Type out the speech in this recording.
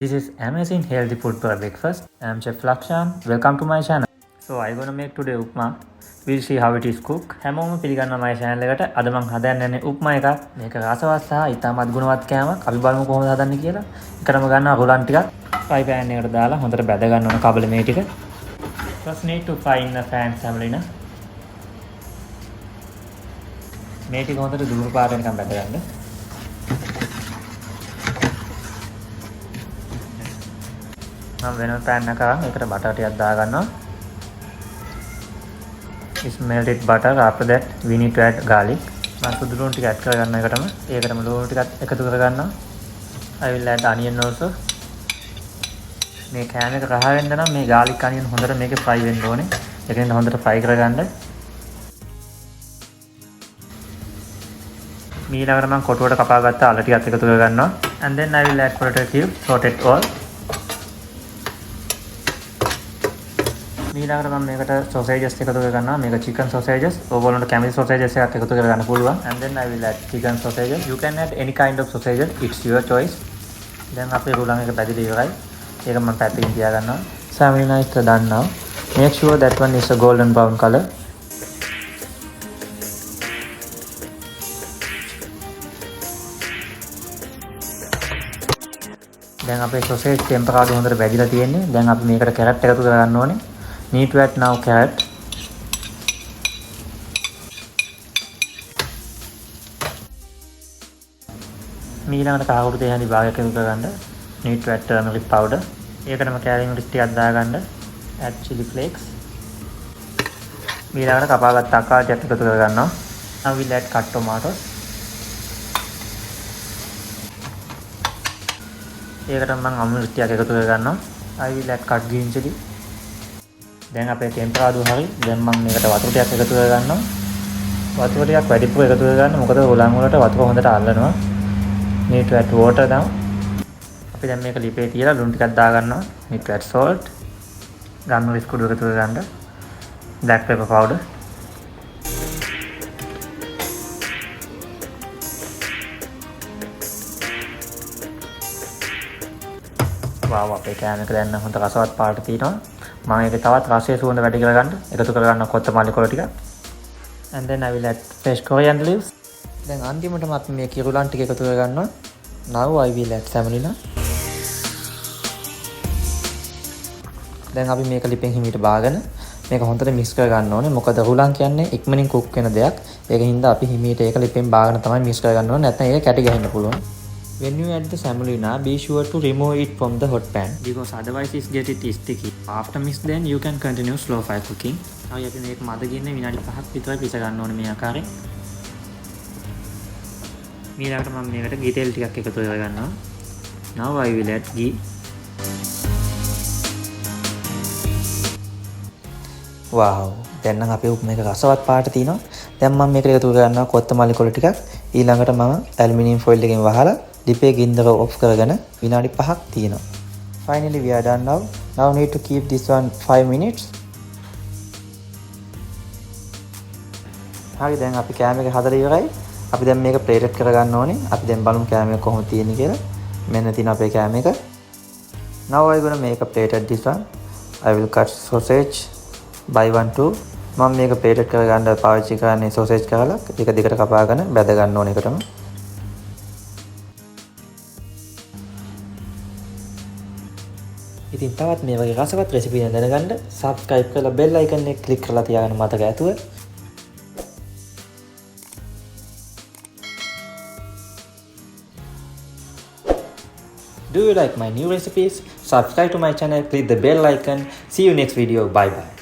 This is amazing healthy food for breakfast. I am Chef Lakshan. Welcome to my channel. So I gonna make today upma. We'll see how it is cooked. හැමෝම පිළිගන්නවා my channel එකට. අද මම හදන්න යන්නේ උප්මා එකක්. මේක රසවත් සහ ඉතාමත් ගුණවත් කෑමක්. අපි බලමු කොහොමද හදන්නේ කියලා. එකටම ගන්නවා රුලන් ටිකක්. fry pan එකට දාලා හොඳට බැද ගන්න ඕන කබල මේ ටික. First need to fry in the pan semolina. මේ ටික හොඳට දුරු පාට වෙනකම් බැද ගන්න. I'm going to pan එකට butter ටිකක් දා ගන්නවා. This melted butter. After that we need to add garlic. මම සුදු ලුණු ටික add කර ගන්න එකටම. ඒකටම ලුණු ටිකක් එකතු කර ගන්නවා. I will add onion also. මේ කෑම එක රහ වෙන්න නම් මේ garlic onion හොඳට මේකේ fry වෙන්න ඕනේ. ඒකෙන් හොඳට fry කර ගන්න. ඊළඟට මම කොටුවට කපාගත්ත අල ටිකත් එකතු කර ගන්නවා. And then I will add potato cube, sauteed all. ඊළඟට මම මේකට sausages එකතු කර ගන්නවා. මේක chicken sausages. ඕගොල්ලන්ට කැමති sausages එකක් එකතු කර ගන්න පුළුවන්. And then I will add chicken sausages. You can add any kind of sausages. It's your choice. දැන් අපේ රුලන් එක පැදිලි ඉවරයි. ඒක මම පැත්තකින් තියා ගන්නවා. Semolina is done now. Make sure that one is a golden brown color. දැන් අපේ sausage temperature හොඳට වැඩිලා තියෙන්නේ. දැන් අපි මේකට carrot එකතු කර ගන්න ඕනේ. Need to add now carrot. ඊළඟට කාකුරු තේ හැඳි භාගයක් එකතු කරගන්න. Need to add turmeric powder. ඒකටම කැරිමරික් ටිකක් දාගන්න. Add chili flakes. ඊළඟට කපාගත්ත අක්කාර ටිකක් එකතු කරගන්නවා. Now we'll add cut tomatoes. ඒකටම මම අමුණු ටිකක් එකතු කරගන්නවා. I will add cut green chili. දැන් අපේ ටෙම්පරාදුව හරි. දැන් මම මේකට වතුර ටිකක් එකතු කර ගන්නවා. වතුර ටිකක් වැඩිපුර එකතු කර ගන්න. මොකද උලන් වලට වතුර හොඳට අල්ලනවා. need to add water now. අපි දැන් මේක ලිපේ තියලා ලුණු ටිකක් දා ගන්නවා. need to add salt. ගන්න රිස්කුඩු එකතු කර ගන්න. black pepper powder. wow අපේ කෑම එක දැන් හොඳ රසවත් පාට තියෙනවා. මම ඒක තවත් රසයේ සුවඳ වැඩි කරගන්න එකතු කරගන්න කොත්තමල්ලි කොළ ටික. And then I will add fresh coriander leaves. දැන් අන්තිමටම අපි මේ කිරුලන් ටික එකතු කරගන්නවා. Now I will add semolina. දැන් අපි මේක ලිපෙන් හිමීට බාගෙන මේක හොඳට mix කර ගන්න ඕනේ. මොකද රුලන් කියන්නේ ඉක්මනින් cook වෙන දෙයක්. ඒකින් හින්දා අපි හිමීට ඒක ලිපෙන් බාගෙන තමයි mix කර ගන්න ඕනේ. නැත්නම් ඒක කැටි ගහින්න පුළුවන්. When you add the semolina, be sure to remove it from the hot pan because otherwise it get sticky. After mix, then you can continue slow fire cooking. Now අපි මේක මදගින්නේ විනාඩි 5ක් විතර පිස ගන්න ඕනේ මේ ආකාරයෙන්. ඊළඟට මම මේකට ghee තෙල් ටිකක් එකතු කරගන්නවා. Now I will add ghee. wow දැන් නම් අපේ උප්මා එක රසවත් පාට තියෙනවා. දැන් මම මේකට එකතු කරගන්නවා කොත්තමල්ලි කොළ ටිකක්. ඊළඟට මම ඇලුමිනියම් ෆොයිල් එකෙන් වහලා ලිපේ ගින්දර ඔෆ් කරගෙන විනාඩි 5ක් තියෙනවා. Finally we are done now. Now need to keep this one 5 minutes. හරි දැන් අපි කෑම එක හදලා ඉවරයි. අපි දැන් මේක ප්ලේට් එක කරගන්න ඕනේ. අපි දැන් බලමු කෑම එක කොහොමද තියෙන්නේ කියලා. මෙන්න තියෙන අපේ කෑම එක. Now I gonna make a plate at this one. I will cut sausage by 1 2. මම මේක ප්ලේට් එක කරගන්න පාවිච්චි කරන්නේ sausage කරලා එක දිගට කපාගෙන බැද ගන්න ඕනේ එකටම. ඉතින් තවත් මේ වගේ රසවත් රෙසිපි දැනගන්න subscribe කරලා bell icon එක click කරලා තියාගන්න මතක ඇතුව. Do you like my new recipes? Subscribe to my channel, click the bell icon. See you next video. Bye bye.